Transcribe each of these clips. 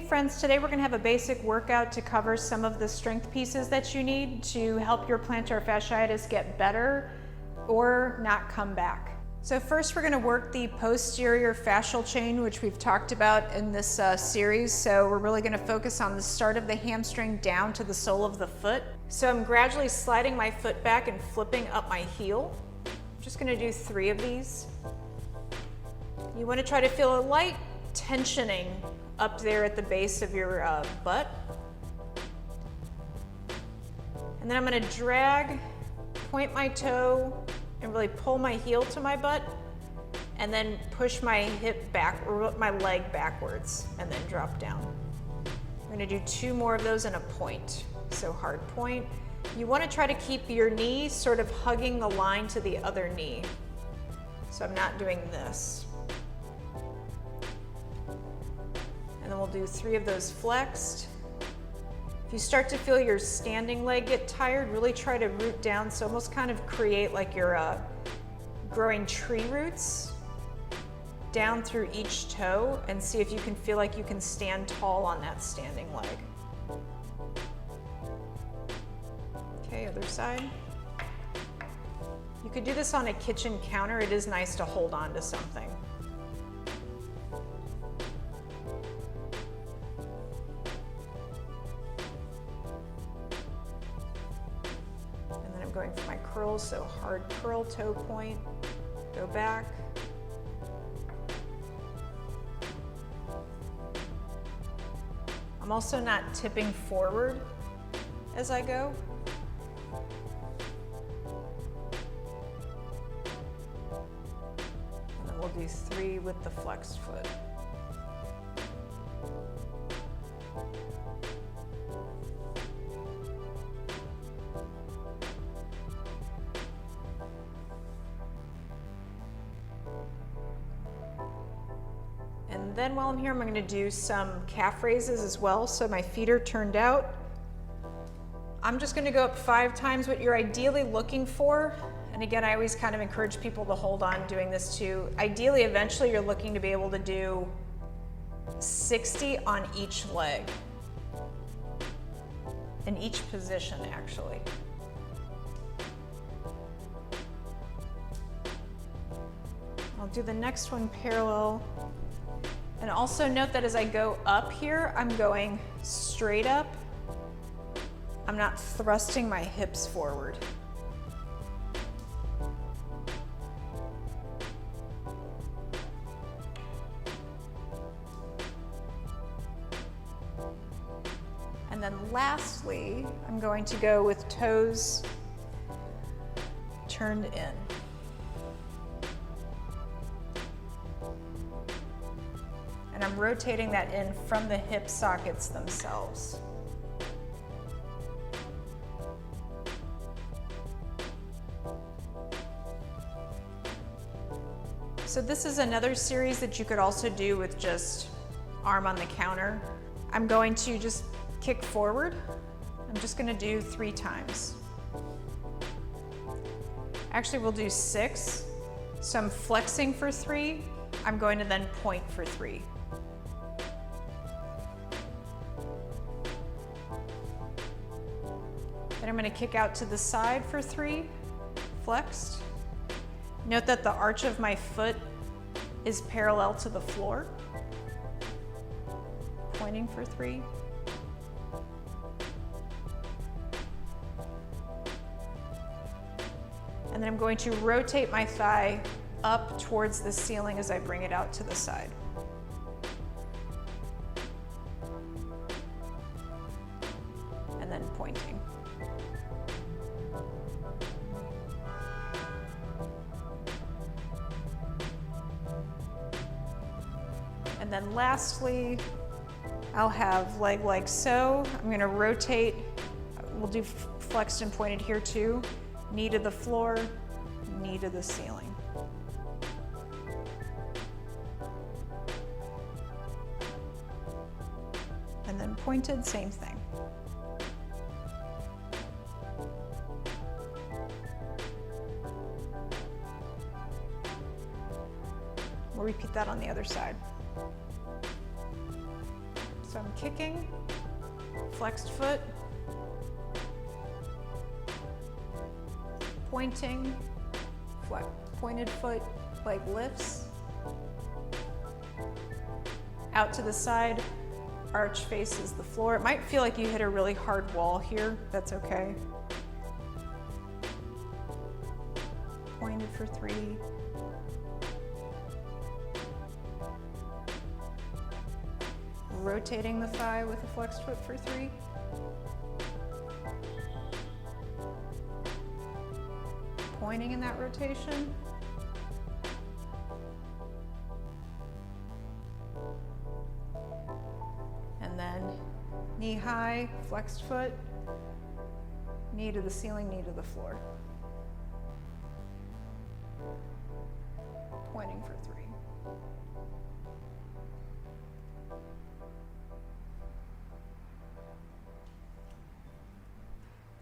Hey friends, today we're going to have a basic workout to cover some of the strength pieces that you need to help your plantar fasciitis get better or not come back. So first we're going to work the posterior fascial chain, which we've talked about in this series. So we're really going to focus on the start of the hamstring down to the sole of the foot. So I'm gradually sliding my foot back and flipping up my heel. I'm just going to do 3 of these. You want to try to feel a light tensioning up there at the base of your butt. And then I'm going to drag, point my toe, and really pull my heel to my butt, and then push my hip back, or my leg backwards, and then drop down. I'm going to do 2 more of those in a point. So hard point. You want to try to keep your knee sort of hugging the line to the other knee. So I'm not doing this. And then we'll do 3 of those flexed. If you start to feel your standing leg get tired, really try to root down. So almost kind of create like you're growing tree roots down through each toe, and see if you can feel like you can stand tall on that standing leg. Okay, other side. You could do this on a kitchen counter. It is nice to hold on to something. Going for my curls, so hard curl, toe point, go back. I'm also not tipping forward as I go. And then we'll do 3 with the flexed foot. And then while I'm here, I'm going to do some calf raises as well. So my feet are turned out. I'm just going to go up 5 times what you're ideally looking for. And again, I always kind of encourage people to hold on doing this too. Ideally, eventually you're looking to be able to do 60 on each leg. In each position, actually. I'll do the next one parallel. And also note that as I go up here, I'm going straight up. I'm not thrusting my hips forward. And then lastly, I'm going to go with toes turned in. And I'm rotating that in from the hip sockets themselves. So this is another series that you could also do with just arm on the counter. I'm going to just kick forward. I'm just going to do 3 times. Actually, we'll do 6. So I'm flexing for 3. I'm going to then point for 3. Then I'm going to kick out to the side for 3, flexed. Note that the arch of my foot is parallel to the floor. Pointing for 3. And then I'm going to rotate my thigh up towards the ceiling as I bring it out to the side. And then pointing. And then lastly, I'll have leg like so. I'm going to rotate. We'll do flexed and pointed here too. Knee to the floor, knee to the ceiling. And then pointed, same thing. We'll repeat that on the other side. So I'm kicking, flexed foot, pointing, pointed foot, leg lifts, out to the side, arch faces the floor. It might feel like you hit a really hard wall here, that's okay. Pointed for 3. Rotating the thigh with a flexed foot for 3. Pointing in that rotation. And then knee high, flexed foot, knee to the ceiling, knee to the floor. Pointing for 3.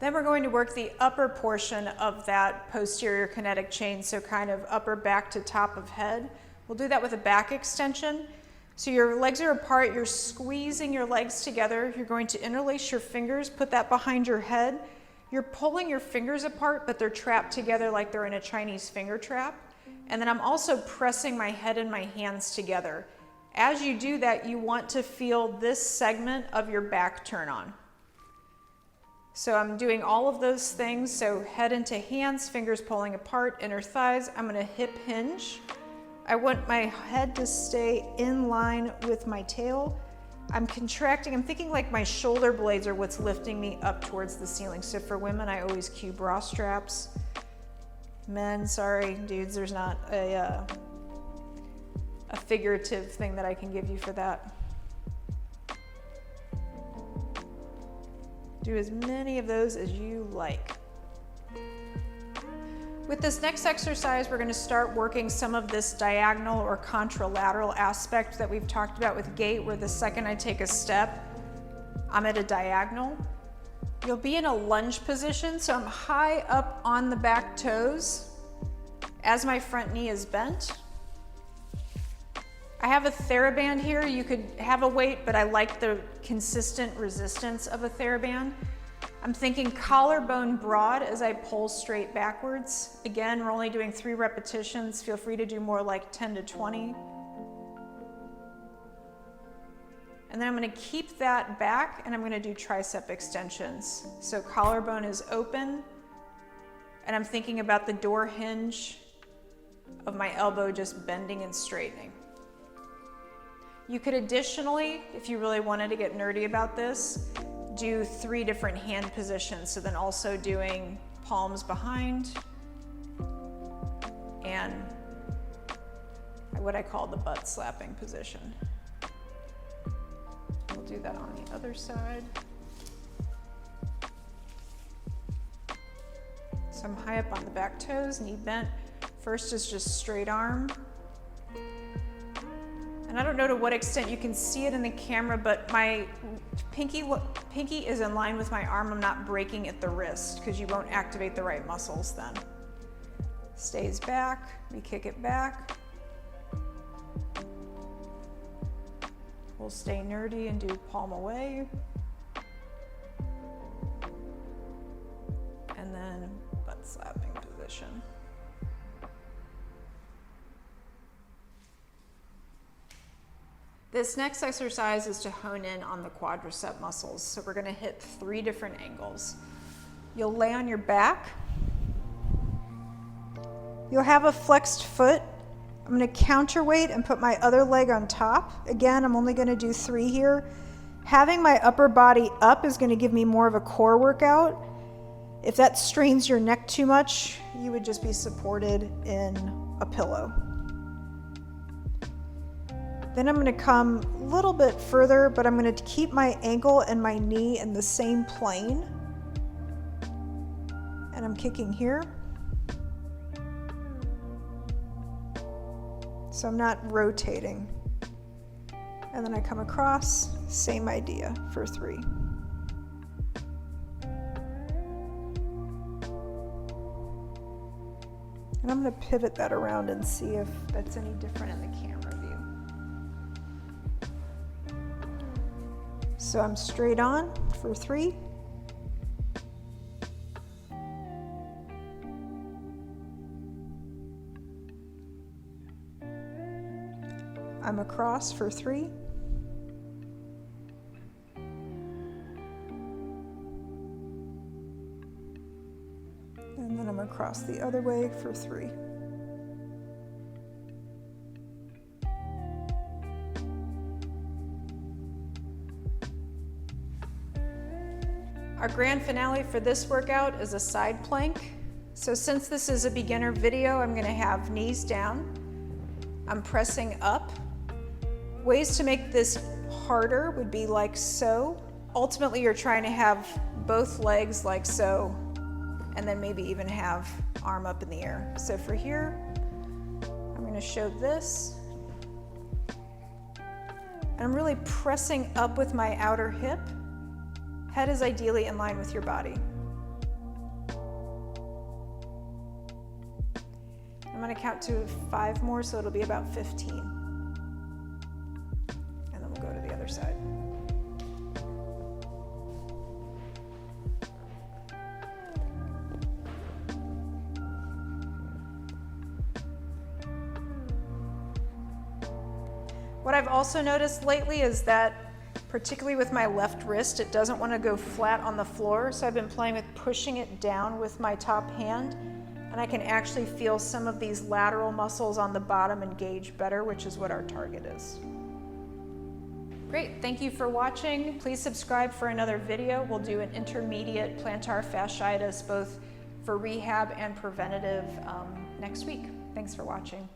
Then we're going to work the upper portion of that posterior kinetic chain, so kind of upper back to top of head. We'll do that with a back extension. So your legs are apart, you're squeezing your legs together. You're going to interlace your fingers, put that behind your head. You're pulling your fingers apart, but they're trapped together like they're in a Chinese finger trap. And then I'm also pressing my head and my hands together. As you do that, you want to feel this segment of your back turn on. So I'm doing all of those things. So head into hands, fingers pulling apart, inner thighs. I'm gonna hip hinge. I want my head to stay in line with my tail. I'm contracting, I'm thinking like my shoulder blades are what's lifting me up towards the ceiling. So for women, I always cue bra straps. Men, sorry, dudes, there's not a figurative thing that I can give you for that. Do as many of those as you like. With this next exercise, we're going to start working some of this diagonal or contralateral aspect that we've talked about with gait, where the second I take a step, I'm at a diagonal. You'll be in a lunge position, so I'm high up on the back toes as my front knee is bent. I have a TheraBand here. You could have a weight, but I like the consistent resistance of a TheraBand. I'm thinking collarbone broad as I pull straight backwards. Again, we're only doing 3 repetitions. Feel free to do more like 10 to 20. And then I'm going to keep that back and I'm going to do tricep extensions. So collarbone is open and I'm thinking about the door hinge of my elbow just bending and straightening. You could additionally, if you really wanted to get nerdy about this, do 3 different hand positions. So then also doing palms behind and what I call the butt slapping position. We'll do that on the other side. So I'm high up on the back toes, knee bent. First is just straight arm. And I don't know to what extent you can see it in the camera, but my pinky is in line with my arm. I'm not breaking at the wrist because you won't activate the right muscles then. Stays back, we kick it back. We'll stay nerdy and do palm away. And then butt slapping position. This next exercise is to hone in on the quadricep muscles. So we're gonna hit 3 different angles. You'll lay on your back. You'll have a flexed foot. I'm gonna counterweight and put my other leg on top. Again, I'm only gonna do 3 here. Having my upper body up is gonna give me more of a core workout. If that strains your neck too much, you would just be supported in a pillow. Then I'm going to come a little bit further, but I'm going to keep my ankle and my knee in the same plane. And I'm kicking here. So I'm not rotating. And then I come across, same idea for 3. And I'm going to pivot that around and see if that's any different in the camera view. So I'm straight on for 3. I'm across for 3. And then I'm across the other way for 3. Our grand finale for this workout is a side plank. So since this is a beginner video, I'm gonna have knees down. I'm pressing up. Ways to make this harder would be like so. Ultimately, you're trying to have both legs like so, and then maybe even have arm up in the air. So for here, I'm gonna show this. And I'm really pressing up with my outer hip. Head is ideally in line with your body. I'm gonna count to 5 more, so it'll be about 15. And then we'll go to the other side. What I've also noticed lately is that, particularly with my left wrist, it doesn't want to go flat on the floor, so I've been playing with pushing it down with my top hand, and I can actually feel some of these lateral muscles on the bottom engage better, which is what our target is. Great, thank you for watching. Please subscribe for another video. We'll do an intermediate plantar fasciitis, both for rehab and preventative next week. Thanks for watching.